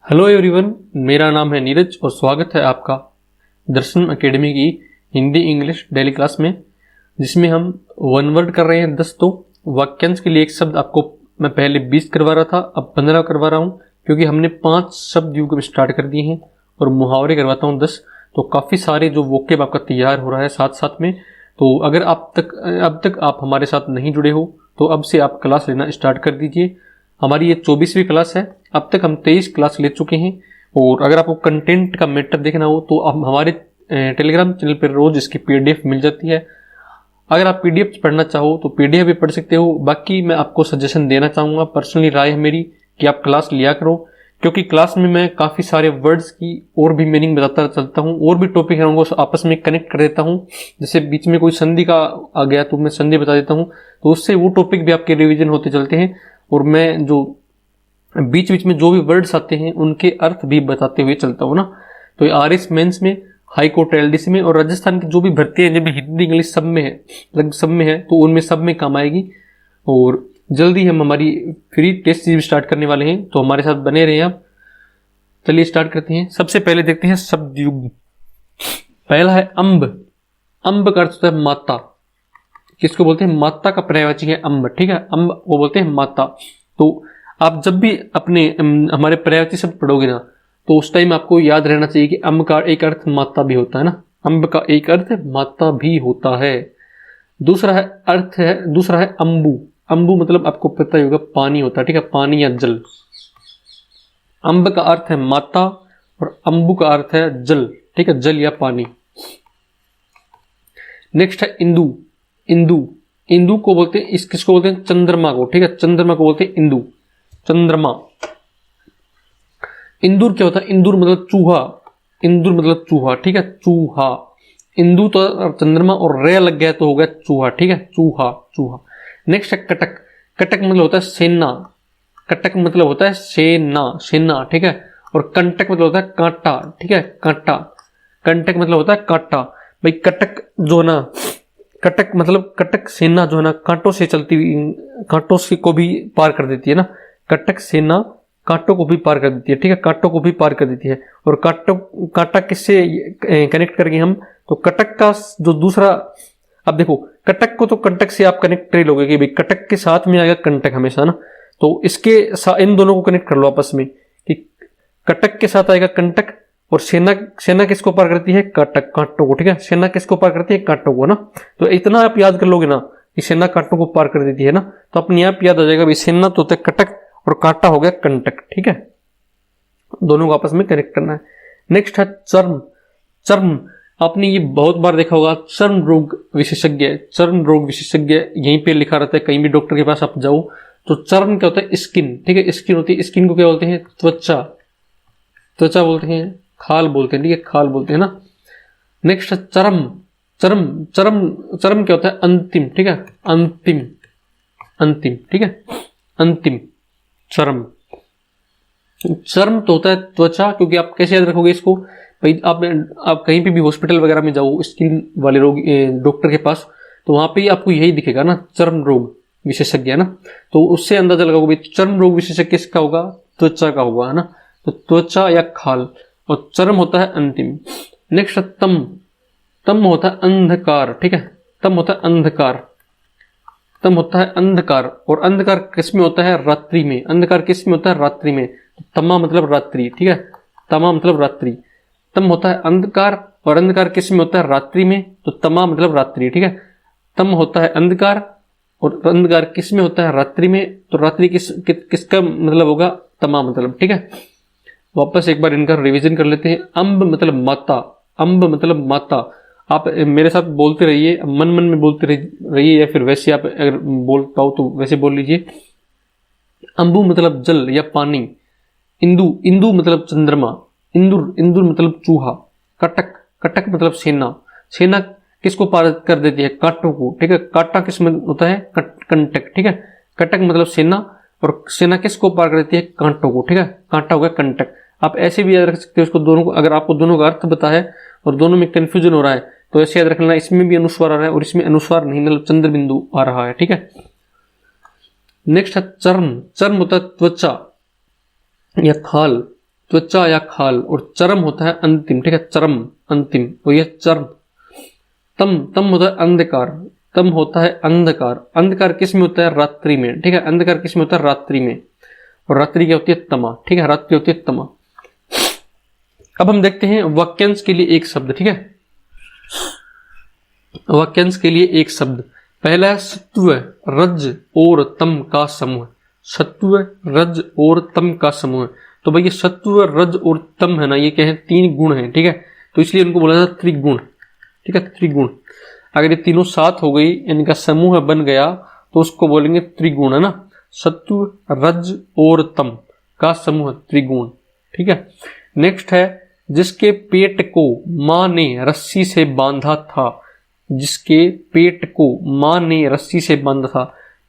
Hello everyone, मेरा नाम है नीरज और स्वागत है आपका दर्शन एकेडमी की हिंदी इंग्लिश डेली क्लास में, जिसमें हम वन वर्ड कर रहे हैं 10। तो वाक्यांश के लिए एक शब्द आपको मैं पहले 20 करवा रहा था, अब 15 करवा रहा हूँ, क्योंकि हमने 5 शब्द युग स्टार्ट कर दिए हैं और मुहावरे करवाता हूँ 10। तो काफ़ी सारे जो वोकेब आपका तैयार हो रहा है साथ साथ में। तो अगर अब तक आप हमारे साथ नहीं जुड़े हो तो अब से आप क्लास लेना स्टार्ट कर दीजिए। हमारी ये 24वीं क्लास है, अब तक हम 23 क्लास ले चुके हैं। और अगर आपको कंटेंट का मैटर देखना हो तो आप हमारे टेलीग्राम चैनल पर रोज इसकी पीडीएफ मिल जाती है। अगर आप पीडीएफ पढ़ना चाहो तो पीडीएफ भी पढ़ सकते हो। बाकी मैं आपको सजेशन देना चाहूँगा, पर्सनली राय है मेरी कि आप क्लास लिया करो, क्योंकि क्लास में मैं काफ़ी सारे वर्ड्स की और भी मीनिंग बताता चलता हूँ और भी टॉपिक है उनको आपस में कनेक्ट कर देता हूँ। जैसे बीच में कोई संधि का आ गया तो मैं संधि बता देता हूँ, तो उससे वो टॉपिक भी आपके रिविजन होते चलते हैं। और मैं जो बीच बीच में जो भी वर्ड्स आते हैं उनके अर्थ भी बताते हुए चलता हूँ ना। तो ये आरएस मेंस में, हाई कोर्ट एलडीसी में और राजस्थान की जो भी भर्ती है, जब हिंदी इंग्लिश सब में है, लगभग सब में है, तो उनमें सब में काम आएगी। और जल्दी हम हमारी फ्री टेस्ट सीरीज स्टार्ट करने वाले हैं, तो हमारे साथ बने रहें आप। चलिए स्टार्ट करते हैं। सबसे पहले देखते हैं शब्द युग। पहला है अम्ब। अम्ब का अर्थ होता है माता। किसको बोलते हैं? माता का पर्यायवाची है अम्ब, ठीक है। अम्ब वो बोलते हैं माता। तो आप जब भी अपने हमारे पर्यायवाची शब्द पढ़ोगे ना, तो उस टाइम आपको याद रहना चाहिए कि अम्ब का एक अर्थ माता भी होता है ना। अम्ब का एक अर्थ माता भी होता है। दूसरा है अम्बु। अम्बु मतलब आपको पता ही होगा पानी होता है, ठीक है, पानी या जल। अम्ब का अर्थ है माता और अम्बु का अर्थ है जल, ठीक है, जल या पानी। नेक्स्ट है इंदु। इंदु को बोलते हैं, किसको बोलते हैं? चंद्रमा को, ठीक है, चंद्रमा को बोलते हैं इंदु, चंद्रमा। इंदुर क्या होता है? इंदुर मतलब चूहा। इंदुर मतलब चूहा, ठीक है, चूहा। इंदु तो चंद्रमा और रे लग गया तो हो गया चूहा, ठीक है, चूहा। नेक्स्ट है कटक। कटक मतलब होता है सेना। कटक मतलब होता है सेना, ठीक है। और कंटक मतलब होता है कांटा, ठीक है, कांटा। कंटक मतलब होता है कांटा। भाई कटक जो ना, कटक सेना जो है ना, कांटों से चलती हुई, कांटों से को भी पार कर देती है ना। कटक सेना कांटों को भी पार कर देती है, ठीक है, कांटों को भी पार कर देती है। और कांटा किससे कनेक्ट करेंगे हम? तो कटक का जो दूसरा, अब देखो कटक को तो कंटक से आप कनेक्ट कर लोगे कि भाई कटक के साथ में आएगा कंटक हमेशा ना। तो इन दोनों को कनेक्ट कर लो आपस में कि कटक के साथ आएगा कंटक और सेना किसको पार करती है? कांटों को, ठीक है। सेना किसको पार करती है? कांटों को ना। तो इतना आप याद कर लोगे ना कि सेना कांटों को पार कर देती है ना, तो अपने आप याद आ जाएगा भाई सेना तो होता है कटक और कांटा हो गया कंटक, ठीक है। दोनों को आपस में कनेक्ट करना है। नेक्स्ट है चर्म। आपने ये बहुत बार देखा होगा, चर्म रोग विशेषज्ञ यहीं पे लिखा रहता है। कहीं भी डॉक्टर के पास आप जाओ तो चर्म क्या होता है? स्किन, ठीक है, स्किन होती है। स्किन को क्या बोलते हैं? त्वचा बोलते हैं, खाल बोलते हैं, ठीक है, खाल बोलते हैं ना। नेक्स्ट है चरम क्या होता है? अंतिम, ठीक है, अंतिम, ठीक है, अंतिम। चरम तो होता है त्वचा, क्योंकि आप कैसे याद रखोगे इसको? भाई आप कहीं पे भी हॉस्पिटल वगैरह में जाओ स्किन वाले रोग डॉक्टर के पास, तो वहां पे आपको यही दिखेगा ना, चर्म रोग विशेषज्ञ है ना। तो उससे अंदाजा लगाओगे भाई चर्म रोग विशेषज्ञ किसका होगा? त्वचा का होगा, है ना। तो त्वचा या खाल, और चरम होता है अंतिम। नेक्स्ट तम होता है अंधकार, ठीक है, तम होता है अंधकार। और अंधकार किस में होता है? रात्रि में। अंधकार किस में होता है? रात्रि में। तमा मतलब रात्रि, ठीक है, तमा मतलब रात्रि। तम होता है अंधकार और अंधकार किस में होता है? रात्रि में, तो तमा मतलब रात्रि, ठीक है। तम होता है अंधकार और अंधकार किस में होता है? रात्रि में, तो रात्रि किसका मतलब होगा? तमा मतलब, ठीक है। वापस एक बार इनका रिवीजन कर लेते हैं। अम्ब मतलब माता। आप मेरे साथ बोलते रहिए, मन में बोलते रहिए, या फिर वैसे आप अगर बोल पाओ तो वैसे बोल लीजिए। अम्बु मतलब जल या पानी। इंदु मतलब चंद्रमा। इंदुर मतलब चूहा। कटक मतलब सेना किसको पार कर देती है? कांटों को, ठीक है। कांटा किस में होता है? कंटक, ठीक है। कटक मतलब सेना और सेना किसको पार कर देती है? कांटों को, ठीक है, कांटा हो गया कंटक। आप ऐसे भी याद रख सकते हो इसको दोनों को। अगर आपको दोनों का अर्थ पता है और दोनों में कंफ्यूजन हो रहा है तो ऐसे याद रख लेना, इसमें भी अनुस्वार आ रहा है और इसमें अनुस्वार नहीं, मतलब चंद्र बिंदु आ रहा है, ठीक है। नेक्स्ट है चर्म होता है त्वचा या खाल। त्वचा या खाल, और चरम होता है अंतिम, ठीक है, चरम अंतिम, और ये चरम। तम, तम होता है अंधकार, तम होता है अंधकार, अंधकार किस में होता है? रात्रि में, ठीक है, अंधकार किस में होता है? रात्रि में, और रात्रि क्या होती है? तमा, ठीक है, रात्रि होती है तमा। अब हम देखते हैं वाक्यांश के लिए एक शब्द, ठीक है, वाक्यांश के लिए एक शब्द। पहला है सत्व, रज और तम का समूह, सत्व, रज और तम का समूह। तो भाई ये सत्व, रज और तम है ना, ये क्या है? 3 गुण हैं, ठीक है, तो इसलिए इनको बोला जाता है त्रिगुण, ठीक है, त्रिगुण। अगर ये तीनों साथ हो गई, इनका समूह बन गया, तो उसको बोलेंगे त्रिगुण, है ना, सत्व, रज और तम का समूह त्रिगुण, ठीक है। नेक्स्ट है जिसके पेट को मां ने रस्सी से बांधा था, जिसके पेट को मां ने रस्सी से बांधा था।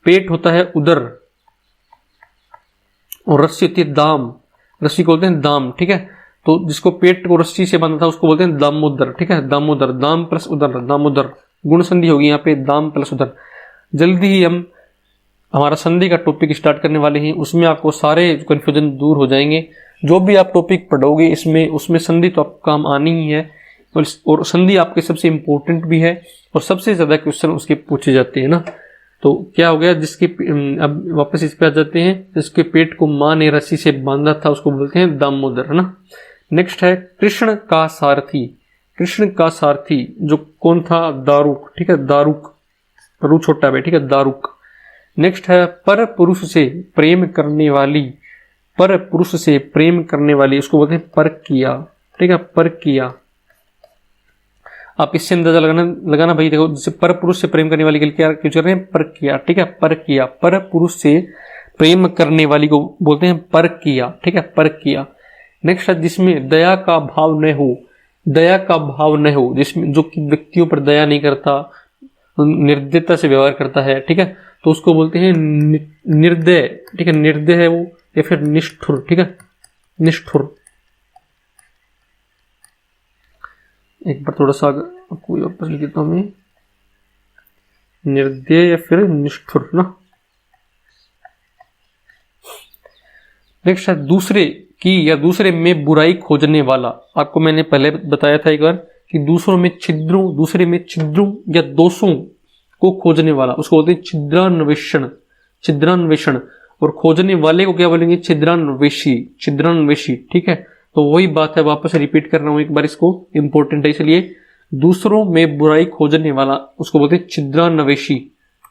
पेट होता है उदर, और रस्सी होती है दाम, रस्सी को बोलते हैं दाम, ठीक है, तो जिसको पेट को रस्सी से बांधा था उसको बोलते हैं दामोदर, ठीक है, दामोदर, दाम प्लस उदर, दामोदर, गुण संधि होगी यहाँ पे, दाम प्लस उदर। जल्दी ही हम हमारा संधि का टॉपिक स्टार्ट करने वाले हैं, उसमें आपको सारे कंफ्यूजन दूर हो जाएंगे। जो भी आप टॉपिक पढ़ोगे इसमें, उसमें संधि तो आपको काम आनी ही है, और संधि आपके सबसे इंपॉर्टेंट भी है, और सबसे ज्यादा क्वेश्चन उसके पूछे जाते हैं ना। तो क्या हो गया, जिसके, अब वापस इस पे आ जाते हैं, जिसके पेट को मां ने रस्सी से बांधा था उसको बोलते हैं दामोदर, है ना। नेक्स्ट है कृष्ण का सारथी, कृष्ण का सारथी जो कौन था? दारुक, ठीक है, दारुक, रू छोटा है, ठीक है, दारुक। नेक्स्ट है पर पुरुष से प्रेम करने वाली, पर पुरुष से प्रेम करने वाली, उसको बोलते हैं पर किया, ठीक है, पर किया। आप इससे अंदाजा लगाना भाई, देखो जैसे पर पुरुष से प्रेम करने वाली के लिए क्या क्यों कर रहे हैं? पर किया, ठीक है, पर किया, पर पुरुष से प्रेम करने वाली को बोलते हैं पर किया, ठीक है, पर किया। नेक्स्ट है जिसमें दया का भाव न हो, दया का भाव न हो, जिसमें जो व्यक्तियों पर दया नहीं करता, निर्दयता से व्यवहार करता है, ठीक है, तो उसको बोलते हैं निर्दय, ठीक है, निर्दय है वो, या फिर निष्ठुर, ठीक है, निष्ठुर। एक बार थोड़ा सा आपको वापस लिख देता हूं मैं, निर्दय या फिर निष्ठुर ना। नेक्स्ट है दूसरे की या दूसरे में बुराई खोजने वाला। आपको मैंने पहले बताया था एक बार कि दूसरों में छिद्रों, दूसरे में छिद्रों या दोषों को खोजने वाला, उसको बोलते हैं छिद्रान्वेषण, छिद्रान्वेषण। और खोजने वाले को क्या बोलेंगे? छिद्रान्वेषी, छिद्रान्वेषी, ठीक है। तो वही बात है, वापस रिपीट कर रहा हूं एक बार, इसको इंपॉर्टेंट है इसलिए। दूसरों में बुराई खोजने वाला उसको बोलते हैं छिद्रान्वेषी,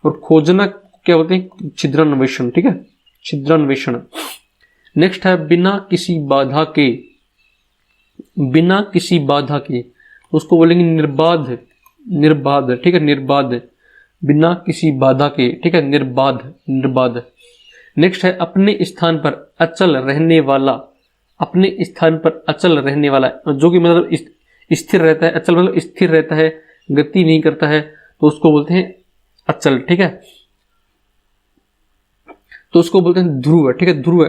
और खोजना क्या बोलते हैं? छिद्रान्वेषण, ठीक है, छिद्रान्वेषण। नेक्स्ट है बिना किसी बाधा के, बिना किसी बाधा के उसको बोलेंगे निर्बाध, निर्बाध, ठीक है, निर्बाध, बिना किसी बाधा के, ठीक है, निर्बाध, निर्बाध। नेक्स्ट है अपने स्थान पर अचल रहने वाला, अपने स्थान पर अचल रहने वाला, जो कि मतलब स्थिर रहता है, अचल मतलब स्थिर रहता है, गति नहीं करता है, तो उसको बोलते हैं अचल, ठीक है, तो उसको बोलते हैं ध्रुव, ठीक है, ध्रुव।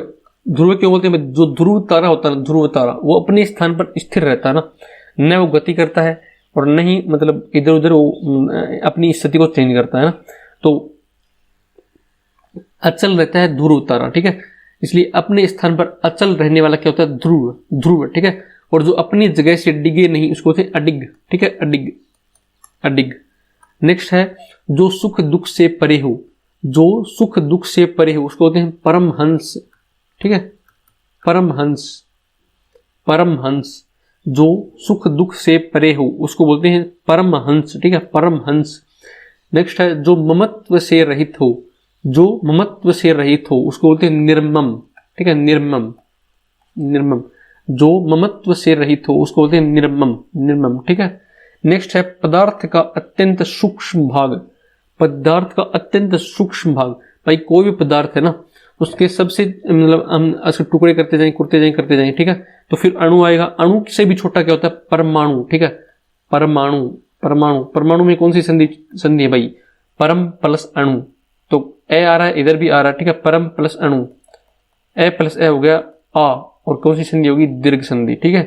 ध्रुव क्यों बोलते हैं? जो ध्रुव तारा होता है ना, ध्रुव तारा, वो अपने स्थान पर स्थिर रहता है ना, न वो गति करता है और न ही मतलब इधर उधर वो अपनी स्थिति को चेंज करता है ना, तो अचल रहता है ध्रुव तारा, ठीक है। इसलिए अपने स्थान पर अचल रहने वाला क्या होता है? ध्रुव, ध्रुव, ठीक है। और जो अपनी जगह से डिगे नहीं उसको बोलते हैं अडिग, ठीक है, अडिग, अडिग। नेक्स्ट है जो सुख दुख से परे हो, जो सुख दुख से परे हो उसको बोलते हैं परमहंस, ठीक है, परमहंस, परमहंस। जो सुख दुख से परे हो उसको बोलते हैं परमहंस, ठीक है, परमहंस। नेक्स्ट है जो ममत्व से रहित हो, जो ममत्व से रहित हो उसको बोलते हैं निर्मम, ठीक है, निर्मम, निर्मम। जो ममत्व से रहित हो उसको बोलते हैं निर्मम, निर्मम, ठीक है। नेक्स्ट है पदार्थ का अत्यंत सूक्ष्म भाग, पदार्थ का अत्यंत सूक्ष्म भाग। भाई कोई भी पदार्थ है ना, उसके सबसे मतलब हम उसके टुकड़े करते जाएं, करते जाएं, करते जाएं, ठीक है, तो फिर अणु आएगा। अणु से भी छोटा क्या होता है? परमाणु, ठीक है, परमाणु, परमाणु। परमाणु में कौन सी संधि है भाई? परम प्लस अणु, तो ए आ रहा है, इधर भी आ रहा है, ठीक है, परम प्लस अणु, ए प्लस ए हो गया आ, और कौन सी संधि होगी? दीर्घ संधि, ठीक है।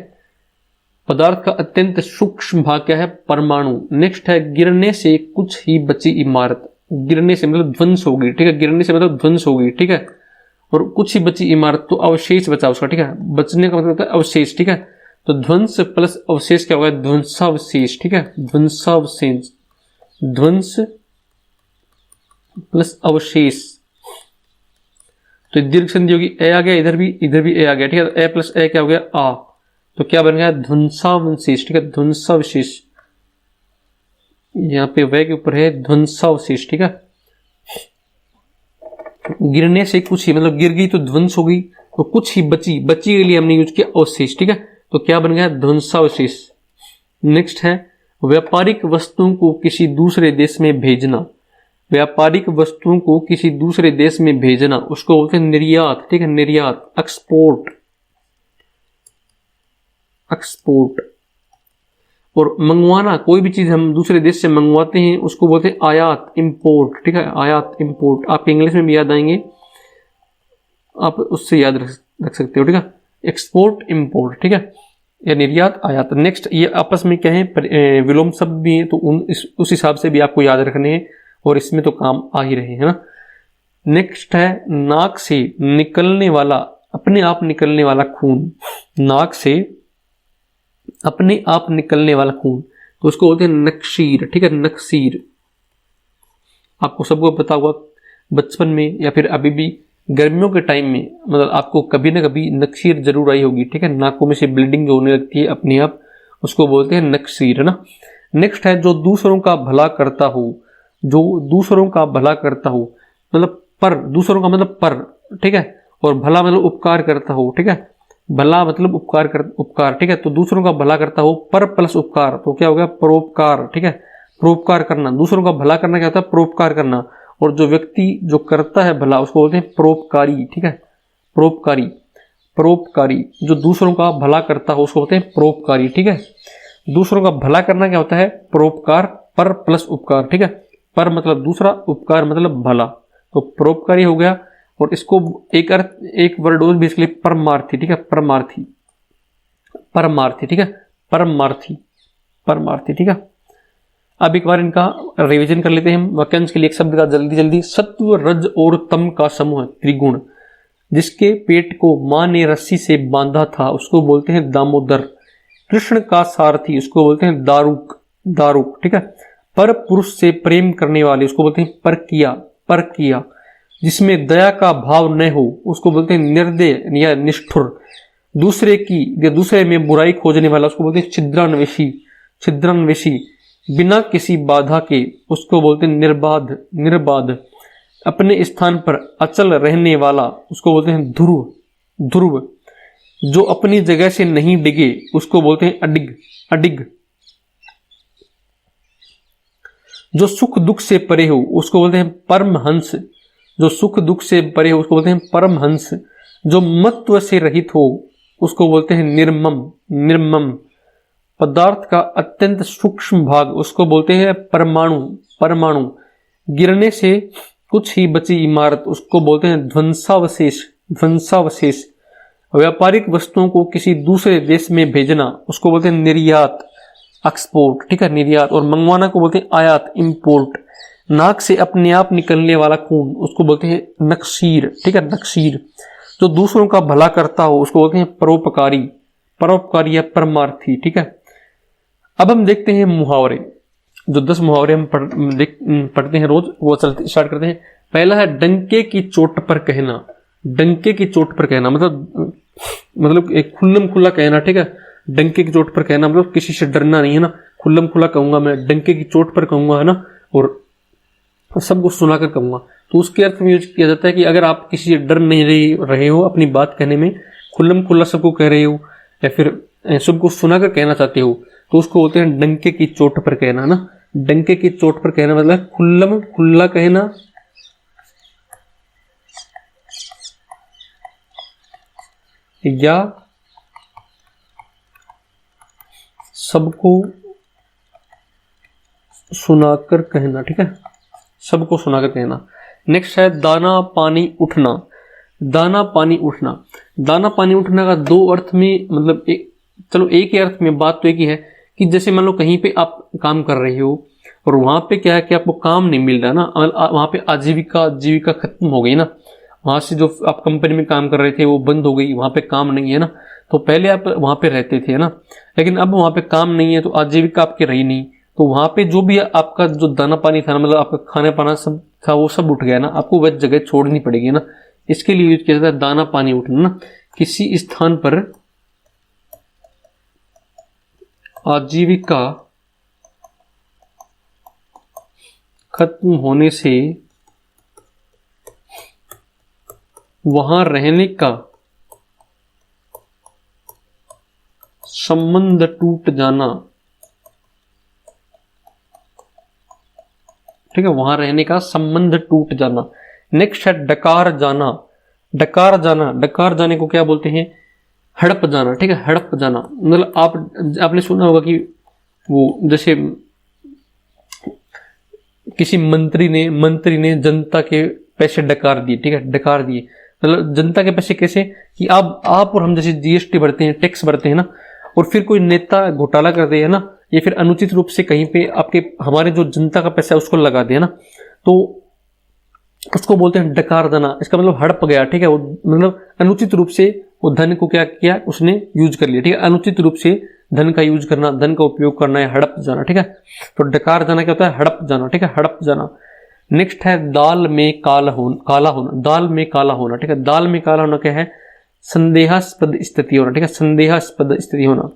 पदार्थ का अत्यंत सूक्ष्म भाग क्या है? परमाणु। नेक्स्ट है गिरने से कुछ ही बची इमारत, गिरने से मतलब ध्वंस होगी, ठीक है, गिरने से मतलब ध्वंस होगी, ठीक है। और कुछ ही बची इमारत, तो अवशेष बचा उसका, ठीक है। बचने का मतलब होता है अवशेष, ठीक है। तो ध्वंस प्लस अवशेष क्या होगा, ध्वंसावशेष, ठीक है। ध्वंसावशेष, ध्वंस प्लस अवशेष, तो दीर्घ संधि होगी, ए आ गया, इधर भी ए आ गया, ठीक है। ए प्लस ए क्या हो गया, आ, तो क्या बन गया, ध्वंसावशेष, ठीक है। ध्वंसावशेष, यहाँ पे वह के ऊपर है ध्वंसावशेष, ठीक है। गिरने से कुछ ही, मतलब गिर गई तो ध्वंस हो गई, तो कुछ ही बची के लिए हमने यूज किया अवशेष, ठीक है। तो क्या बन गया, ध्वंसावशेष। नेक्स्ट है व्यापारिक वस्तुओं को किसी दूसरे देश में भेजना। व्यापारिक वस्तुओं को किसी दूसरे देश में भेजना, उसको बोलते हैं निर्यात, ठीक है। निर्यात, एक्सपोर्ट, एक्सपोर्ट। और मंगवाना, कोई भी चीज हम दूसरे देश से मंगवाते हैं उसको बोलते हैं आयात, इंपोर्ट, ठीक है। आयात, इंपोर्ट, आपके इंग्लिश में भी याद आएंगे, आप उससे याद रख सकते हो, ठीक है। एक्सपोर्ट, इंपोर्ट, ठीक है, या निर्यात, आयात। नेक्स्ट, ये आपस में क्या है, विलोम शब्द भी है, तो उस हिसाब से भी आपको याद रखने हैं, और इसमें तो काम आ ही रहे हैं ना। नेक्स्ट है नाक से निकलने वाला, अपने आप निकलने वाला खून। नाक से अपने आप निकलने वाला खून, तो उसको बोलते हैं नक्शीर, ठीक है। नक्शीर, आपको सबको पता होगा बचपन में या फिर अभी भी गर्मियों के टाइम में, मतलब आपको कभी ना कभी नक्शीर जरूर आई होगी, ठीक है। नाकों में से ब्लीडिंग जो होने लगती है अपने आप, उसको बोलते हैं नक्शीर, है ना। नेक्स्ट है जो दूसरों का भला करता हो, जो दूसरों का भला करता हो, मतलब पर, दूसरों का मतलब पर, ठीक है। और भला मतलब उपकार करता हो, ठीक है। भला मतलब उपकार, ठीक है। तो दूसरों का भला करता हो, पर प्लस उपकार, तो क्या हो गया, परोपकार, ठीक है। परोपकार करना, दूसरों का भला करना क्या होता है, परोपकार करना। और जो व्यक्ति जो करता है भला उसको बोलते हैं परोपकारी, ठीक है। परोपकारी, परोपकारी, जो दूसरों का भला करता हो उसको बोलते हैं परोपकारी, ठीक है। दूसरों का भला करना क्या होता है, परोपकार, पर प्लस उपकार, ठीक है। पर मतलब दूसरा, उपकार मतलब भला, तो परोपकारी हो गया। और इसको एक अर्थ, एक वर्ड और भी इसके लिए, परमार्थी, ठीक है। परमार्थी, परमार्थी, ठीक है। परमार्थी, परमार्थी, ठीक है। अब एक बार इनका रिवीजन कर लेते हैं हम। वाक्यांश के लिए एक शब्द का जल्दी जल्दी। सत्व, रज और तम का समूह है त्रिगुण। जिसके पेट को मां ने रस्सी से बांधा था उसको बोलते हैं दामोदर। कृष्ण का सारथी उसको बोलते हैं दारुक, दारुक, ठीक है। पर पुरुष से प्रेम करने वाले उसको बोलते हैं परकिया, परकिया। जिसमें दया का भाव न हो उसको बोलते हैं निर्दय या निष्ठुर। दूसरे की या दूसरे में बुराई खोजने वाला उसको बोलते हैं छिद्रान्वेषी, छिद्रान्वेषी। बिना किसी बाधा के उसको बोलते हैं निर्बाध, निर्बाध। अपने स्थान पर अचल रहने वाला उसको बोलते हैं ध्रुव, ध्रुव। जो अपनी जगह से नहीं डिगे उसको बोलते हैं अडिग, अडिग। जो सुख दुख से परे हो उसको बोलते हैं परमहंस। जो सुख दुख से परे हो उसको बोलते हैं परमहंस। जो मत्व से रहित हो उसको बोलते हैं निर्मम, निर्मम। पदार्थ का अत्यंत सूक्ष्म भाग उसको बोलते हैं परमाणु, परमाणु। गिरने से कुछ ही बची इमारत उसको बोलते हैं ध्वंसावशेष, ध्वंसावशेष। व्यापारिक वस्तुओं को किसी दूसरे देश में भेजना उसको बोलते हैं निर्यात, एक्सपोर्ट, ठीक है, निर्यात। और मंगवाना को बोलते हैं आयात, इंपोर्ट। नाक से अपने आप निकलने वाला खून उसको बोलते हैं नक्शीर, ठीक है, नक्शीर। जो दूसरों का भला करता हो उसको बोलते हैं परोपकारी, परोपकारी या परमार्थी, ठीक है। अब हम देखते हैं मुहावरे। जो 10 मुहावरे हम पढ़ते हैं रोज, वो चलते स्टार्ट करते हैं। पहला है डंके की चोट पर कहना। डंके की चोट पर कहना मतलब एक खुल्लम खुल्ला कहना, ठीक है। डंके की चोट पर कहना मतलब किसी से डरना नहीं है ना, खुल्लम खुल्ला कहूंगा मैं, डंके की चोट पर कहूंगा, है ना, और सबको सुनाकर कहूंगा। तो उसके अर्थ में यूज किया जाता है कि अगर आप किसी से डर नहीं रहे हो अपनी बात कहने में, खुल्लम खुल्ला सबको कह रहे हो या फिर सबको सुनाकर कहना चाहते हो, तो उसको बोलते हैं डंके की चोट पर कहना, ना। डंके की चोट पर कहना मतलब खुल्लम खुल्ला कहना या सबको सुनाकर कहना, ठीक है, सबको सुनाकर कहना। नेक्स्ट है दाना पानी उठना। दाना पानी उठना, दाना पानी उठना का 2 अर्थ में, मतलब चलो एक ही अर्थ में, बात तो एक ही है कि जैसे मान लो कहीं पे आप काम कर रहे हो और वहां पे क्या है कि आपको काम नहीं मिल रहा ना, वहां पे आजीविका, जीविका खत्म हो गई ना, वहां से जो आप कंपनी में काम कर रहे थे वो बंद हो गई, वहां पे काम नहीं है ना, तो पहले आप वहां पे रहते थे ना, लेकिन अब वहां पे काम नहीं है तो आजीविका आपकी रही नहीं, तो वहां पे जो भी आपका जो दाना पानी था ना, मतलब आपका खाना पाना सब था वो सब उठ गया ना, आपको वह जगह छोड़नी पड़ेगी ना। इसके लिए यूज किया जाता है दाना पानी उठना ना। किसी स्थान पर आजीविका खत्म होने से वहां रहने का संबंध टूट जाना, ठीक है, वहां रहने का संबंध टूट जाना। नेक्स्ट है डकार जाना। डकार जाना, डकार जाने को क्या बोलते हैं? हड़प जाना, ठीक है, हड़प जाना। मतलब आपने सुना होगा कि वो जैसे किसी मंत्री ने जनता के पैसे डकार दिए, ठीक है, डकार दिए, मतलब जनता के पैसे कैसे कि आप और हम जैसे जीएसटी भरते हैं, टैक्स भरते हैं ना, और फिर कोई नेता घोटाला कर दे है ना, या फिर अनुचित रूप से कहीं पे आपके हमारे जो जनता का पैसा है उसको लगा दे ना, तो उसको बोलते हैं डकार देना। इसका मतलब हड़प गया, ठीक है, वो मतलब अनुचित रूप से वो धन को क्या किया, उसने यूज कर लिया, ठीक है, अनुचित रूप से धन का यूज करना, धन का उपयोग करना है हड़प जाना, ठीक है। तो डकार जाना क्या होता है? हड़प जाना, ठीक है, हड़प जाना। नेक्स्ट है दाल में काला होना। दाल में काला होना, ठीक है, दाल में काला होना क्या है? संदेहास्पद स्थिति होना, ठीक है, संदेहास्पद स्थिति होना।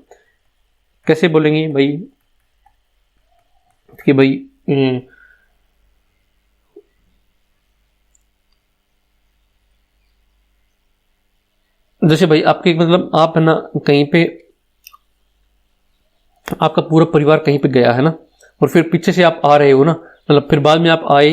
कैसे बोलेंगे भाई कि भाई जैसे भाई आपके मतलब आप है ना कहीं पे आपका पूरा परिवार कहीं पे गया है ना, और फिर पीछे से आप आ रहे हो ना, मतलब फिर बाद में आप आए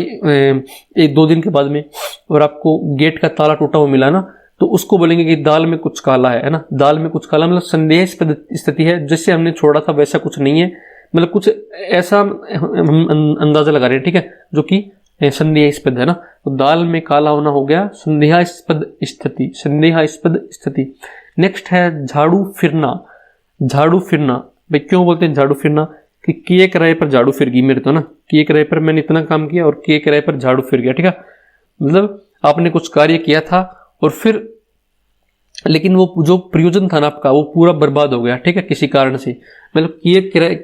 1-2 दिन के बाद में, और आपको गेट का ताला टूटा हुआ मिला ना, तो उसको बोलेंगे कि दाल में कुछ काला है ना। दाल में कुछ काला मतलब संदेहास्पद स्थिति है, जैसे हमने छोड़ा था वैसा कुछ नहीं है, मतलब कुछ ऐसा हम अंदाजा लगा रहे हैं, ठीक है, जो कि संदेहास्पद है ना। तो दाल में काला होना हो गया संदेहास्पद स्थिति, संदेहास्पद स्थिति। नेक्स्ट है झाड़ू फिरना। झाड़ू फिरना भाई क्यों बोलते हैं झाड़ू फिरना? कि किए किराए पर झाड़ू फिर गई मेरे, तो ना किए किराए पर मैंने इतना काम किया और किए किराए पर झाड़ू फिर गया, ठीक है, मतलब आपने कुछ कार्य किया था और फिर लेकिन वो जो प्रयोजन था ना आपका वो पूरा बर्बाद हो गया, ठीक है, किसी कारण से। मतलब किए किराए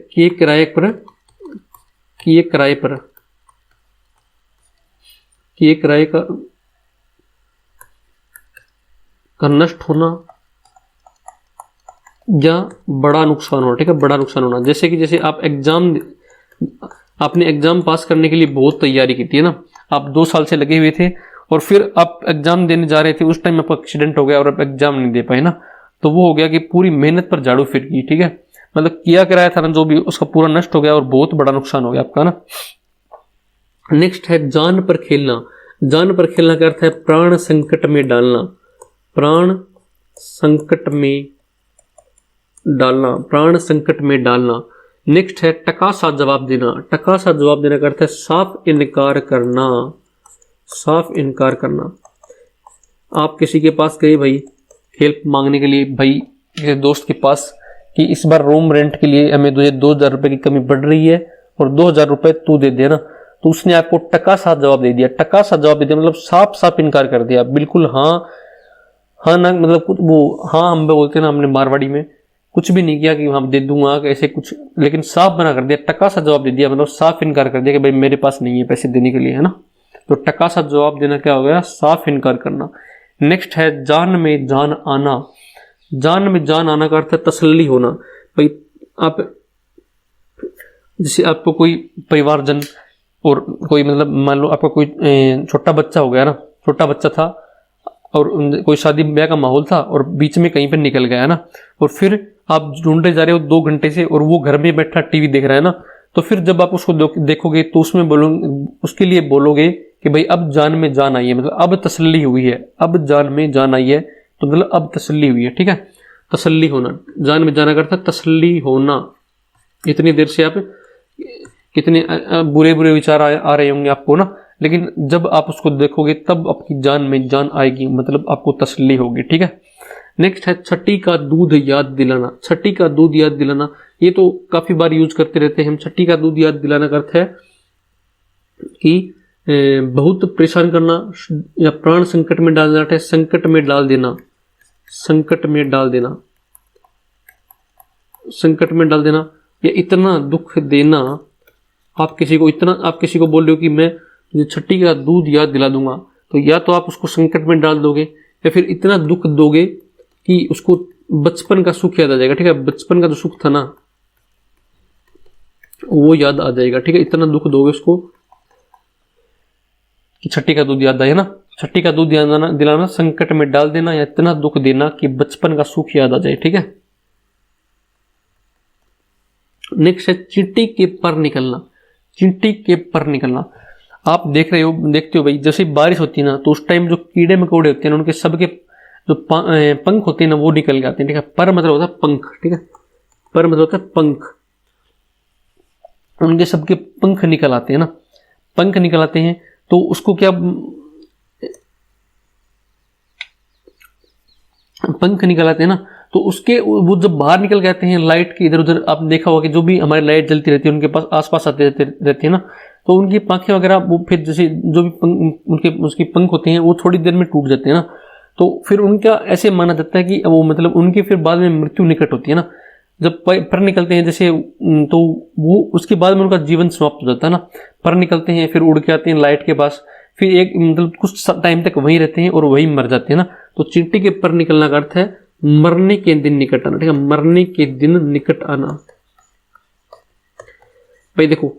का नष्ट होना या बड़ा नुकसान होना, ठीक है, बड़ा नुकसान होना। जैसे कि जैसे आपने एग्जाम पास करने के लिए बहुत तैयारी की थी ना, आप 2 साल से लगे हुए थे, और फिर आप एग्जाम देने जा रहे थे, उस टाइम आपका एक्सीडेंट हो गया और आप एग्जाम नहीं दे पाए ना, तो वो हो गया कि पूरी मेहनत पर झाड़ू फिर गई, ठीक है, मतलब किया कराया था ना जो भी उसका पूरा नष्ट हो गया और बहुत बड़ा नुकसान हो गया आपका ना। नेक्स्ट है जान पर खेलना। जान पर खेलना का अर्थ है प्राण संकट में डालना, प्राण संकट में डालना, प्राण संकट में डालना। नेक्स्ट है टका सा जवाब देना। टका सा जवाब देना का अर्थ है साफ इनकार करना, साफ इनकार करना। आप किसी के पास गए भाई हेल्प मांगने के लिए, भाई किसी दोस्त के पास कि इस बार रूम रेंट के लिए हमें तुझे 2000 रुपए की कमी पड़ रही है और 2000 रुपए तू दे देना, तो उसने आपको टका सा जवाब दे दिया। टका सा जवाब दे दिया मतलब साफ साफ इनकार कर दिया, बिल्कुल हाँ ना, मतलब कुछ वो हाँ हम बोलते हैं ना हमने मारवाड़ी में, कुछ भी नहीं किया कि हम दे दूंगा ऐसे कुछ, लेकिन साफ मना कर दिया, टका सा जवाब दे दिया, मतलब साफ इनकार कर दिया कि भाई मेरे पास नहीं है पैसे देने के लिए, है ना। तो टका सा जवाब देना क्या हो गया? साफ इनकार करना। नेक्स्ट है जान में जान आना। जान में जान आना का अर्थ है तसल्ली होना। भाई आप जैसे आपको कोई परिवारजन और कोई मतलब मान लो आपका कोई छोटा बच्चा हो गया ना, छोटा बच्चा था और कोई शादी ब्याह का माहौल था और बीच में कहीं पर निकल गया ना, और फिर आप ढूंढते जा रहे हो 2 घंटे से और वो घर में बैठा टीवी देख रहा है ना, तो फिर जब आप उसको देखोगे तो उसमें बोलोगे, उसके लिए बोलोगे कि भाई अब जान में जान आई है, मतलब अब तसल्ली हुई है, अब जान में जान आई है, तो मतलब अब तसल्ली हुई है, ठीक है, तसल्ली होना। जान में जाना करता तसल्ली होना। इतनी देर से आप कितने बुरे बुरे विचार आ रहे होंगे आपको ना, लेकिन जब आप उसको देखोगे तब आपकी जान में जान आएगी, मतलब आपको तसल्ली होगी, ठीक है। नेक्स्ट है छठी का दूध याद दिलाना। छठी का दूध याद दिलाना, ये तो काफी बार यूज करते रहते हैं हम। छठी का दूध याद दिलाना का अर्थ है कि बहुत परेशान करना या प्राण संकट में डाल देना, संकट में डाल देना, संकट में डाल देना, संकट में डाल देना, या इतना दुख देना। आप किसी को बोल रहे हो कि मैं तुझे छठी का दूध याद दिला दूंगा, तो या तो आप उसको संकट में डाल दोगे या फिर इतना दुख दोगे कि उसको बचपन का सुख याद आ जाएगा। ठीक है, बचपन का जो सुख था ना वो याद आ जाएगा। ठीक है, इतना दुख दोगे उसको कि छठी का दूध याद आए ना, छठी का दूध याद दिलाना, संकट में डाल देना या इतना दुख देना कि बचपन का सुख याद आ जाए। ठीक है, नेक्स्ट है चींटी के पर निकलना, चींटी के पर निकलना। आप देखते हो भाई, जैसे बारिश होती है ना तो उस टाइम जो कीड़े मकोड़े होते हैं ना उनके सबके जो पंख होते हैं ना वो निकल जाते हैं। ठीक है, पर मतलब होता है पंख। ठीक है, पर मतलब होता है पंख, उनके सबके पंख निकल आते हैं ना, पंख निकल आते हैं तो उसको क्या, पंख निकल आते हैं ना तो उसके वो जब बाहर निकल के आते हैं लाइट के इधर उधर, आप देखा होगा कि जो भी हमारी लाइट जलती रहती है उनके पास आसपास आते रहती है ना, तो उनकी पांखें वगैरह वो फिर जैसे जो भी उसके पंख होते हैं वो थोड़ी देर में टूट जाते हैं ना, तो फिर उनका ऐसे माना जाता है कि वो मतलब उनकी फिर बाद में मृत्यु निकट होती है ना, जब पर निकलते हैं जैसे, तो वो उसके बाद में उनका जीवन समाप्त हो जाता है ना। पर निकलते हैं फिर उड़ के आते हैं लाइट के पास, फिर एक मतलब कुछ टाइम तक वहीं रहते हैं और वहीं मर जाते हैं ना। तो चींटी के पर निकलना का अर्थ है मरने के दिन निकट आना। ठीक है, मरने के दिन निकट आना। भाई देखो,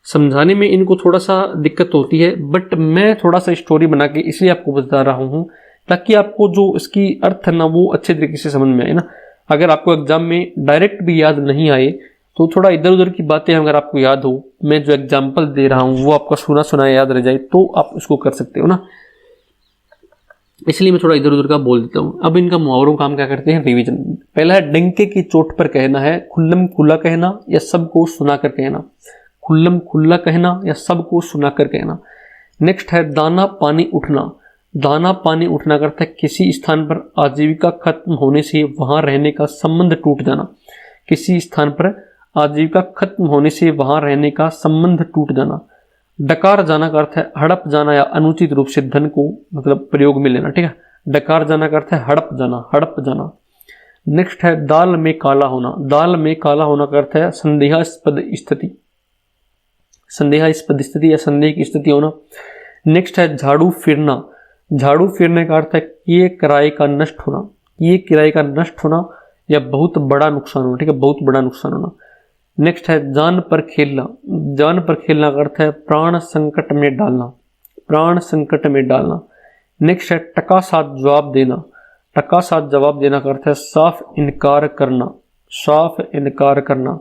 समझाने में इनको थोड़ा सा दिक्कत होती है, बट मैं थोड़ा सा स्टोरी बना के इसलिए आपको बता रहा हूं ताकि आपको जो इसकी अर्थ है ना वो अच्छे तरीके से समझ में आए ना। अगर आपको एग्जाम में डायरेक्ट भी याद नहीं आए तो थोड़ा इधर उधर की बातें अगर आपको याद हो, मैं जो एग्जाम्पल दे रहा हूं वो आपका सुना सुनाया याद रह जाए तो आप उसको कर सकते हो ना, इसलिए मैं थोड़ा इधर उधर का बोल देता हूं। अब इनका मुहावरों काम क्या करते हैं, रिवीजन। पहला है डंके की चोट पर कहना है, खुल्लम खुल्ला कहना या सबको सुनाकर कहना, खुल्लम खुल्ला कहना या सबको सुनाकर कहना। नेक्स्ट है दाना पानी उठना, दाना पानी उठना करता है किसी स्थान पर आजीविका खत्म होने से वहां रहने का संबंध टूट जाना, किसी स्थान पर आजीविका खत्म होने से वहां रहने का संबंध टूट जाना। डकार जाना का अर्थ है हड़प जाना या अनुचित रूप से धन को मतलब प्रयोग में लेना। ठीक है, डकार जाना का अर्थ है हड़प जाना, हड़प जाना। नेक्स्ट है दाल में काला होना, दाल में काला होना का अर्थ है संदेहास्पद स्थिति, संदेहास्पद स्थिति या संदेह की स्थिति होना। नेक्स्ट है झाड़ू फिरना, झाड़ू फिरने का अर्थ है किए किराए का नष्ट होना, किए किराए का नष्ट होना या बहुत बड़ा नुकसान होना। ठीक है, बहुत बड़ा नुकसान होना। नेक्स्ट है जान पर खेलना, जान पर खेलना का अर्थ है प्राण संकट में डालना, प्राण संकट में डालना। नेक्स्ट है टका साथ जवाब देना, टका साथ जवाब देना का अर्थ है साफ इनकार करना, साफ इनकार करना।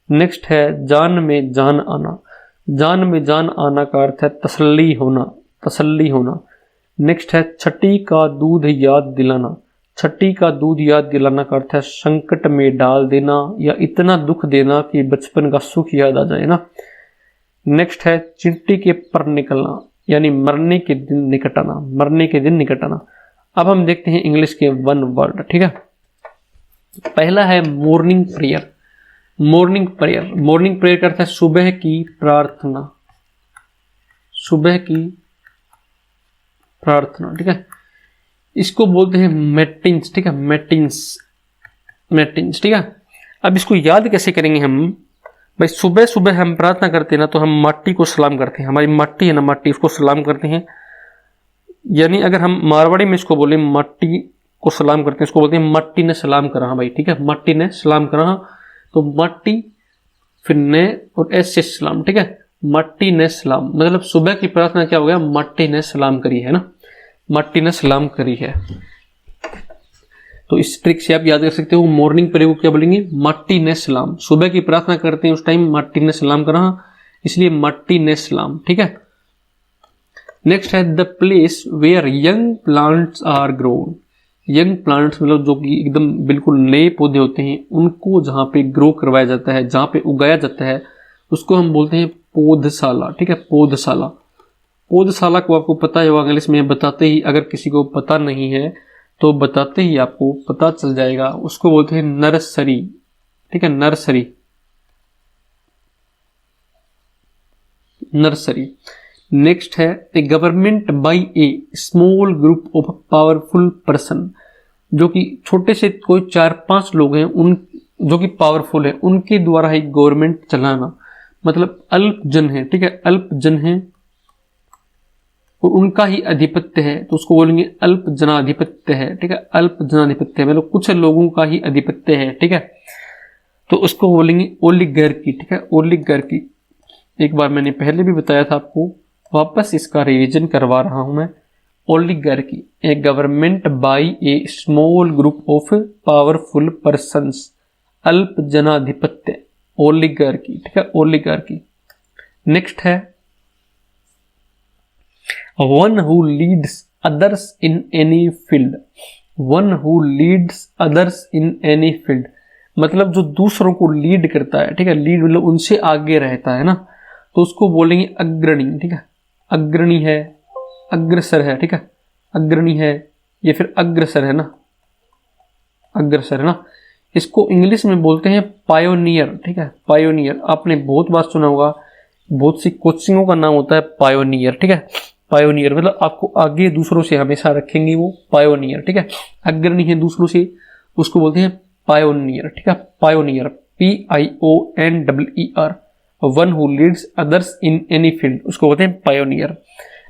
नेक्स्ट है जान में जान आना, जान में जान आना का अर्थ है तसल्ली होना, तसल्ली होना। नेक्स्ट है छठी का दूध याद दिलाना, छठी का दूध याद दिलाना का अर्थ है संकट में डाल देना या इतना दुख देना कि बचपन का सुख याद आ जाए ना। नेक्स्ट है चींटी के पर निकलना यानी मरने के दिन निकट आना, मरने के दिन निकट आना। अब हम देखते हैं इंग्लिश के वन वर्ड। ठीक है, पहला है morning prayer, morning prayer. Morning prayer का अर्थ है सुबह की प्रार्थना, सुबह की प्रार्थना। ठीक है, इसको बोलते हैं मैटिन्स। ठीक है, मैटिन्स, मैटिन्स। ठीक है, अब इसको याद कैसे करेंगे हम भाई, सुबह सुबह हम प्रार्थना करते हैं ना तो हम माटी को सलाम करते हैं, हमारी माटी है ना माटी, उसको सलाम करते हैं। यानी अगर हम मारवाड़ी में इसको बोले माटी को सलाम करते हैं, इसको बोलते हैं माटी ने सलाम करा भाई। ठीक है, माटी ने सलाम करा, तो माटी फिर ने और एस से सलाम। ठीक है, माटी ने सलाम मतलब सुबह की प्रार्थना क्या हो गया, माटी ने सलाम करी है ना, माटी ने सलाम करी है। तो इस ट्रिक से आप याद कर सकते हो, मॉर्निंग प्रेयर को क्या बोलेंगे, माटी ने सलाम। सुबह की प्रार्थना करते हैं उस टाइम माटी ने सलाम करा, इसलिए माटी ने सलाम। ठीक है, नेक्स्ट है the place where young plants are grown. Young plants मतलब जो कि एकदम बिल्कुल नए पौधे होते हैं उनको जहां पे ग्रो करवाया जाता है, जहां पे उगाया जाता है, उसको हम बोलते हैं पौधशाला। ठीक है, पौधशाला। पौधशाला को आपको पता ही होगा, इंग्लिश में बताते ही, अगर किसी को पता नहीं है तो बताते ही आपको पता चल जाएगा, उसको बोलते हैं नर्सरी। ठीक है, नर्सरी, नर्सरी। नेक्स्ट है a government by a small group of powerful person, जो कि छोटे से कोई 4-5 लोग हैं उन जो कि पावरफुल है, उनके द्वारा एक गवर्नमेंट चलाना, मतलब अल्प जन है, ठीक है, अल्प जन है और उनका ही अधिपत्य है, तो उसको बोलेंगे अल्प जनाधिपत्य है, ठीक है, अल्प जनाधिपत्य है, मतलब कुछ लोगों का ही अधिपत्य है, ठीक है, तो उसको बोलेंगे ओलिगार्की, ठीक है, ओलिगार्की। एक बार मैंने पहले भी बताया था आपको, वापस इसका रिवीजन करवा रहा हूं मैं। Oligarchy A government by a small group of powerful persons, अल्प जनाधिपत्य, ओलिगार्की, ठीक है, ओलिगार्की। नेक्स्ट है one who leads others in any field, one who leads others in any field, मतलब जो दूसरों को लीड करता है, ठीक है, लीड मतलब उनसे आगे रहता है ना, तो उसको बोलेंगे अग्रणी, ठीक है, अग्रणी है, अग्रसर है, ठीक है, अग्रणी है या फिर अग्रसर है ना, अग्रसर है ना। इसको इंग्लिश में बोलते हैं पायोनियर, ठीक है, पायोनियर। आपने बहुत बार सुना होगा, बहुत सी कोचिंगों का नाम होता है पायोनियर, ठीक है, पायोनियर मतलब आपको आगे दूसरों से हमेशा रखेंगे वो पायोनियर, ठीक है, अग्रणी है दूसरों से, उसको बोलते हैं पायोनियर, ठीक है, pioneer, PIONER, one who leads others in any field, उसको बोलते हैं पायोनियर।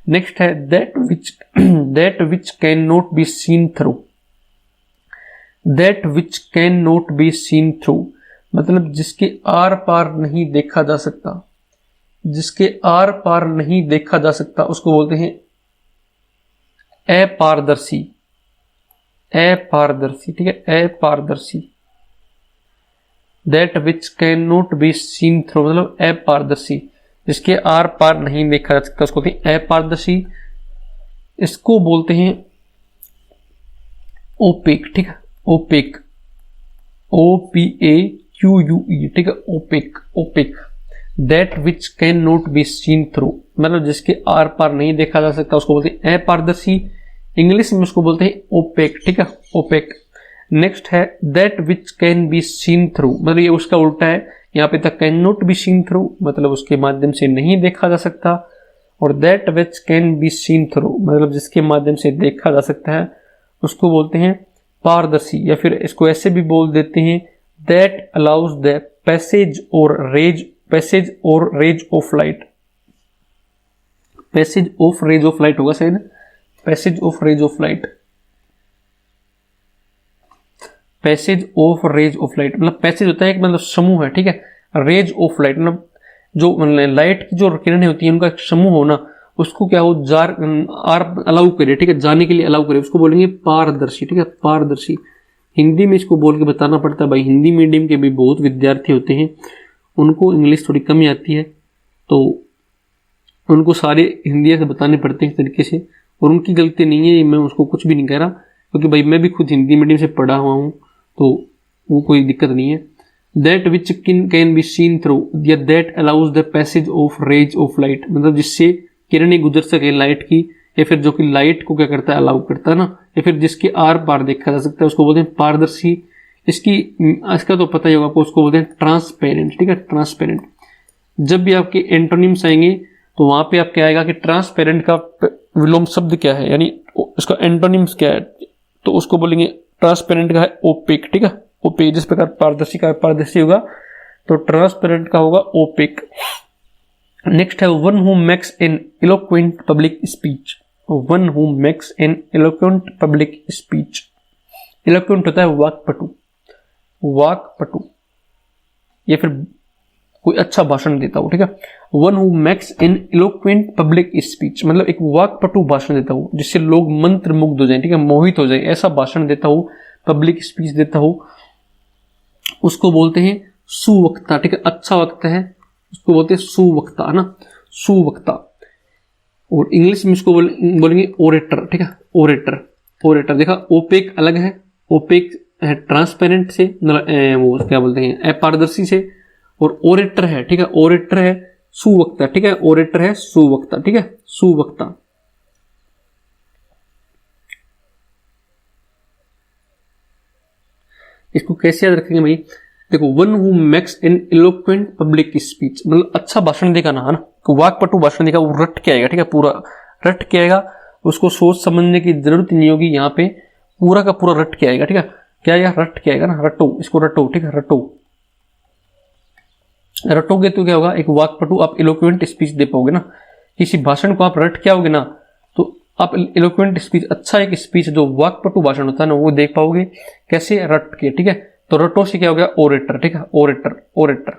नेक्स्ट है that which can not be seen through, that which can not be seen through, मतलब जिसके आर पार नहीं देखा जा सकता, जिसके आर पार नहीं देखा जा सकता, उसको बोलते हैं अपारदर्शी, अपारदर्शी, ठीक है, अपारदर्शी। That which can not be seen through मतलब अपारदर्शी, जिसके आर पार नहीं देखा जा सकता, उसको कहते हैं अपारदर्शी। इसको बोलते हैं ओपेक, ठीक है, ओपेक, OPAQUE, ठीक है, opaque, opaque. That which can not be seen through मतलब जिसके आर पार नहीं देखा जा सकता, उसको बोलते हैं अपारदर्शी, इंग्लिश में उसको बोलते हैं ओपेक, ठीक है, ओपेक। नेक्स्ट है that which can be seen through, मतलब ये उसका उल्टा है, यहाँ पे तक can not be seen through मतलब उसके माध्यम से नहीं देखा जा सकता, और that which can be seen through मतलब जिसके माध्यम से देखा जा सकता है, उसको बोलते हैं पारदर्शी, या फिर इसको ऐसे भी बोल देते हैं दैट अलाउज द पैसेज और rays of light, passage of rays of light होगा शायद, passage of rays of light, passage of rays of light मतलब पैसेज होता है एक मतलब समूह है, ठीक है, रेज ऑफ लाइट मतलब जो लाइट की जो किरणें होती है उनका एक समूह होना, उसको क्या हो आर अलाउ करे, ठीक है, जाने के लिए अलाउ करे, उसको बोलेंगे पारदर्शी, ठीक है, पारदर्शी। हिंदी में इसको बोल के बताना पड़ता है भाई, हिंदी मीडियम के भी बहुत विद्यार्थी होते हैं, उनको इंग्लिश थोड़ी कम आती है, तो उनको सारे हिंदी से बताने पड़ते हैं इस तरीके से, और उनकी गलती नहीं है, मैं उसको कुछ भी नहीं कह रहा, क्योंकि भाई मैं भी खुद हिंदी मीडियम से पढ़ा हुआ हूँ, तो वो कोई दिक्कत नहीं है। That which can be seen through या that allows the passage of rays of light मतलब जिससे किरणें गुजर सके लाइट की, या फिर जो कि लाइट को क्या करता है अलाउ करता है ना, या फिर जिसके आर पार देखा जा सकता है, उसको बोलते हैं पारदर्शी। इसका तो पता ही होगा आपको, उसको बोलते हैं ट्रांसपेरेंट, ठीक है, ट्रांसपेरेंट। जब भी आपके एंटोनिम्स आएंगे तो वहां पे आप क्या आएगा कि ट्रांसपेरेंट का विलोम शब्द क्या है, यानी उसका एंटोनिम्स क्या है, तो उसको बोलेंगे ट्रांसपेरेंट का है ओपेक, ठीक है, ओपेक। जिस प्रकार पारदर्शी का पारदर्शी होगा तो ट्रांसपेरेंट का होगा ओपेक। नेक्स्ट है one who makes an eloquent public speech, one who makes an eloquent public speech. Eloquent होता है वाक्पटु, वाक्पटु या फिर कोई अच्छा भाषण देता हो, ठीक है। One who makes an eloquent public speech मतलब एक वाक्पटु भाषण देता हो जिससे लोग मंत्र मुग्ध हो जाए, ठीक है, मोहित हो जाए, ऐसा भाषण देता हो, पब्लिक स्पीच देता हो, उसको बोलते हैं सुवक्ता, ठीक है, अच्छा वक्ता है, उसको बोलते हैं सुवक्ता, है ना, सुवक्ता। और इंग्लिश में इसको बोलेंगे ओरेटर, ठीक है, ओरेटर, ओरेटर। देखा ओपेक अलग है, ओपेक है ट्रांसपेरेंट से, वो क्या बोलते हैं अपारदर्शी से, और ओरेटर है, ठीक है, ओरेटर है सुवक्ता, ठीक है, ओरेटर है सुवक्ता, ठीक है, सुवक्ता। इसको कैसे याद रखेंगे भाई, देखो one who makes an eloquent public speech मतलब अच्छा भाषण देगा ना, है ना, वाक्पटु भाषण देगा वो रट के आएगा, ठीक है, पूरा रट के आएगा, उसको सोच समझने की जरूरत नहीं होगी, यहाँ पे पूरा का पूरा रट के आएगा, ठीक है। क्या आएगा? रट के आएगा ना, रटो, इसको रटो, ठीक है, रटो। रटोगे तो क्या होगा? एक वाक्पटु आप इलोक्वेंट स्पीच दे पाओगे ना। किसी भाषण को आप रट के आओगे ना तो आप इलोक्वेंट स्पीच, अच्छा एक स्पीच जो वाक्पटु भाषण होता है ना वो देख पाओगे। कैसे? रट के, ठीक है। तो रटो से क्या हो गया? ओरेटर, ठीक है, ओरेटर, ओरेटर,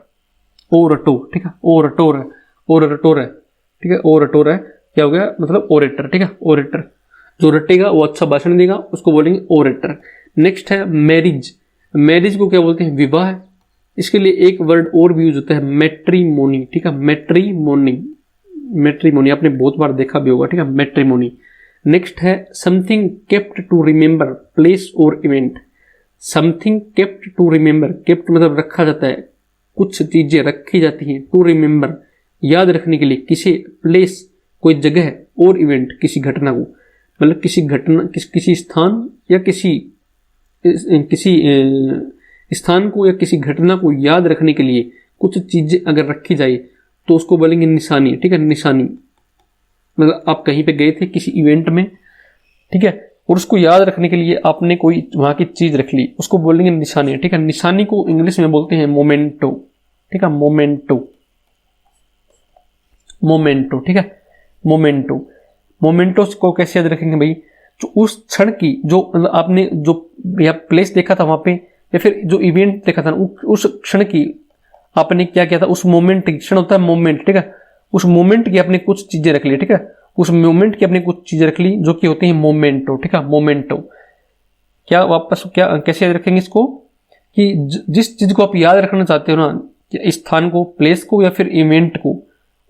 ओ रटो, ठीक है, ओ रटोर है, ओ रटोर है, ठीक है, ओ रटोर है, क्या हो गया? मतलब ओरेटर, ठीक है, ओरेटर। जो रटेगा वो अच्छा भाषण देगा, उसको बोलेंगे ओरेटर। नेक्स्ट है मैरिज। मैरिज को क्या बोलते हैं? विवाह। इसके लिए एक वर्ड और भी यूज होता है, मैट्रीमोनी, ठीक है, मैट्रीमोनी, मैट्रीमोनी आपने बहुत बार देखा भी होगा, ठीक है, मैट्रीमोनी। नेक्स्ट है something kept to remember, place और event. Something kept to remember, kept मतलब रखा जाता है, कुछ चीजें रखी जाती हैं, टू रिमेंबर याद रखने के लिए, किसी प्लेस कोई जगह और इवेंट किसी घटना को, मतलब किसी घटना किसी स्थान या किसी स्थान को या किसी घटना को याद रखने के लिए कुछ चीजें अगर रखी जाए तो उसको बोलेंगे निशानी, ठीक है, निशानी। मतलब आप कहीं पे गए थे किसी इवेंट में, ठीक है, और उसको याद रखने के लिए आपने कोई वहां की चीज रख ली, उसको बोलेंगे निशानी, ठीक है। निशानी को इंग्लिश में बोलते हैं मोमेंटो, ठीक है, मोमेंटो, मोमेंटो, ठीक है, मोमेंटो। मोमेंटोस को कैसे याद रखेंगे भाई? जो उस क्षण की, जो आपने जो या प्लेस देखा था वहां पे, या फिर जो इवेंट देखा था उस क्षण की आपने क्या किया था, उस मोमेंट की, क्षण होता है मोमेंट, ठीक है, उस मोमेंट की आपने कुछ चीजें रख ली, ठीक है, उस मोमेंट की आपने कुछ चीजें रख ली जो कि होती है मोमेंटो, ठीक है, मोमेंटो। क्या वापस क्या कैसे याद रखेंगे इसको? कि जिस चीज को आप याद रखना चाहते हो ना, स्थान को, प्लेस को या फिर इवेंट को,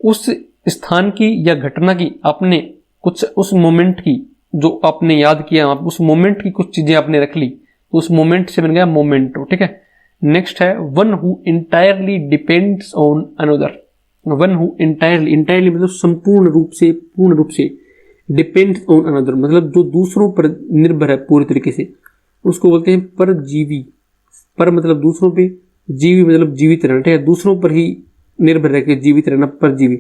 उस स्थान की या घटना की आपने कुछ, उस मोमेंट की जो आपने याद किया, उस मोमेंट की कुछ चीजें आपने रख ली, तो उस मोमेंट से बन गया मोमेंटो, ठीक है। नेक्स्ट है one who entirely depends on another. One who entirely, entirely मतलब संपूर्ण रूप से, पूर्ण रूप से, डिपेंड्स ऑन अनदर मतलब जो दूसरों पर निर्भर है पूरी तरीके से, उसको बोलते हैं परजीवी। पर मतलब दूसरों पे, जीवी मतलब जीवित रहना, ठीक है, दूसरों पर ही निर्भर रह के जीवित रहना, परजीवी।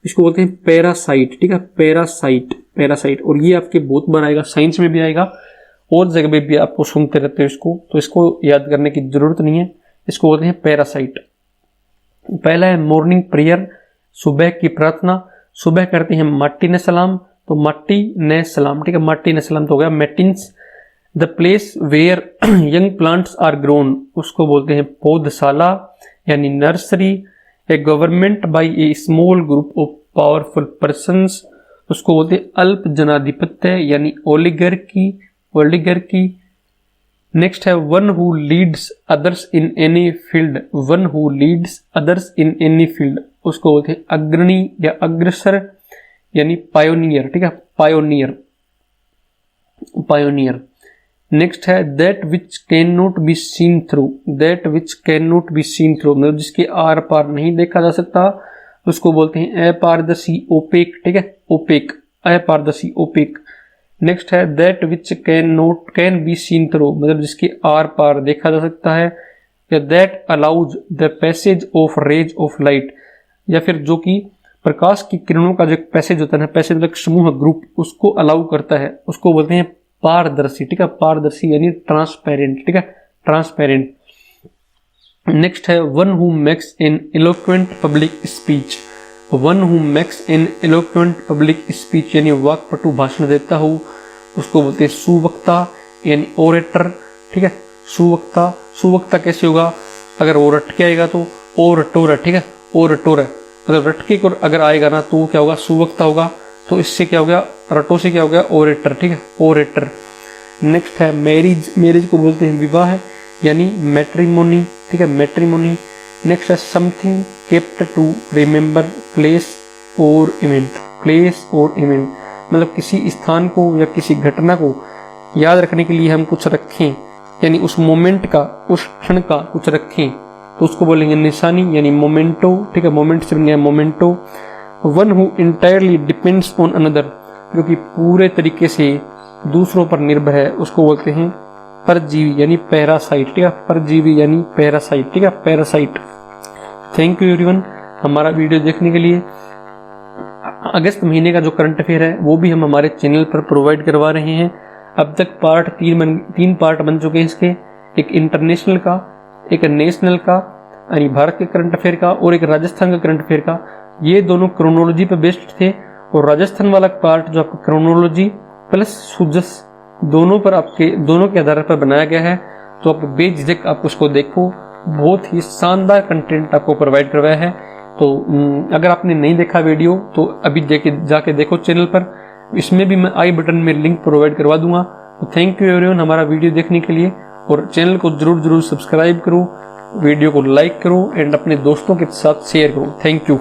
इसको बोलते हैं पैरासाइट, ठीक है, पैरासाइट, पैरासाइट। और ये आपके बहुत बार आएगा, साइंस में भी आएगा और जगह पे भी आपको सुनते रहते हो इसको, तो इसको याद करने की जरूरत नहीं है। इसको बोलते हैं पैरासाइट। पहला है मॉर्निंग प्रेयर, सुबह की प्रार्थना। सुबह करते हैं माटी ने सलाम, तो माटी ने सलाम, ठीक है, माटी ने सलाम तो हो गया matins. The place where young plants are grown, उसको बोलते हैं पौधशाला यानी nursery. A government by a small group of powerful persons, उसको बोलते हैं अल्प जनाधिपत्य यानी ओलिगर्की, ओलिगर्की। नेक्स्ट है one who leads others in any field, one who leads others in any field, उसको बोलते हैं अग्रणी या अग्रसर यानी पायोनियर, ठीक है, पायोनियर, पायोनियर। नेक्स्ट है that which can not be seen through, that which can not be seen through मतलब जिसके आर पार नहीं देखा जा सकता, उसको बोलते हैं अपारदर्शी, ओपेक, ठीक है, ओपेक, अपारदर्शी, ओपेक। नेक्स्ट है that which can be seen through मतलब जिसके आर पार देखा जा सकता है, या that allows the passage of rays of light, या फिर जो कि प्रकाश की किरणों का जो पैसेज होता है, पैसेज मतलब समूह, ग्रुप, उसको अलाउ करता है, उसको बोलते हैं पारदर्शी, ठीक है, पारदर्शी यानी ट्रांसपेरेंट, ठीक है, ट्रांसपेरेंट। नेक्स्ट है one who makes an eloquent public speech, one who makes an eloquent public speech यानी वाक्पटु भाषण देता हो, उसको बोलते हैं सुवक्ता यानी ओरेटर, ठीक है, सुवक्ता। सुवक्ता कैसे होगा? अगर वो रट के आएगा तो ओ रटोर है, ठीक है, ओ रटोर है, मतलब रटके को अगर आएगा ना तो क्या होगा? सुवक्ता होगा। तो इससे क्या हो गया? रटो से क्या हो गया? ओरेटर, ठीक है, ओरेटर। नेक्स्ट है मैरिज, मैरिज को बोलते हैं विवाह यानी मैट्रिमोनी, ठीक है, मैट्रिमोनी। नेक्स्ट है something kept to remember, place और इवेंट, प्लेस और इवेंट मतलब किसी स्थान को या किसी घटना को याद रखने के लिए हम कुछ रखें, यानी उस मोमेंट का, उस क्षण का कुछ रखें, तो उसको बोलेंगे निशानी यानी मोमेंटो, ठीक है, मोमेंट से बन गया memento. One who entirely depends on another जो कि पूरे तरीके से दूसरों पर निर्भर है, उसको बोलते हैं परजीवी यानी पैरासाइट, ठीक है, परजीवी यानी पैरासाइट, ठीक है, पैरासाइट। थैंक यू एवरीवन हमारा वीडियो देखने के लिए। अगस्त महीने का जो करंट अफेयर है वो भी हम हमारे चैनल पर प्रोवाइड करवा रहे हैं। अब तक तीन पार्ट बन चुके हैं इसके, एक इंटरनेशनल का, एक नेशनल का यानी भारत के करंट अफेयर का, और एक राजस्थान का करंट अफेयर का। ये दोनों क्रोनोलॉजी पर बेस्ड थे, और राजस्थान वाला पार्ट जो आपका क्रोनोलॉजी प्लस सुजस दोनों के आधार पर बनाया गया है। तो आप बेझिझक आप उसको देखो, बहुत ही शानदार कंटेंट आपको प्रोवाइड करवाया है। तो अगर आपने नहीं देखा वीडियो तो अभी जाके देखो चैनल पर, इसमें भी मैं आई बटन में लिंक प्रोवाइड करवा दूंगा। तो थैंक यू एवरीवन हमारा वीडियो देखने के लिए, और चैनल को जरूर सब्सक्राइब करो, वीडियो को लाइक करो एंड अपने दोस्तों के साथ शेयर करो। Thank you.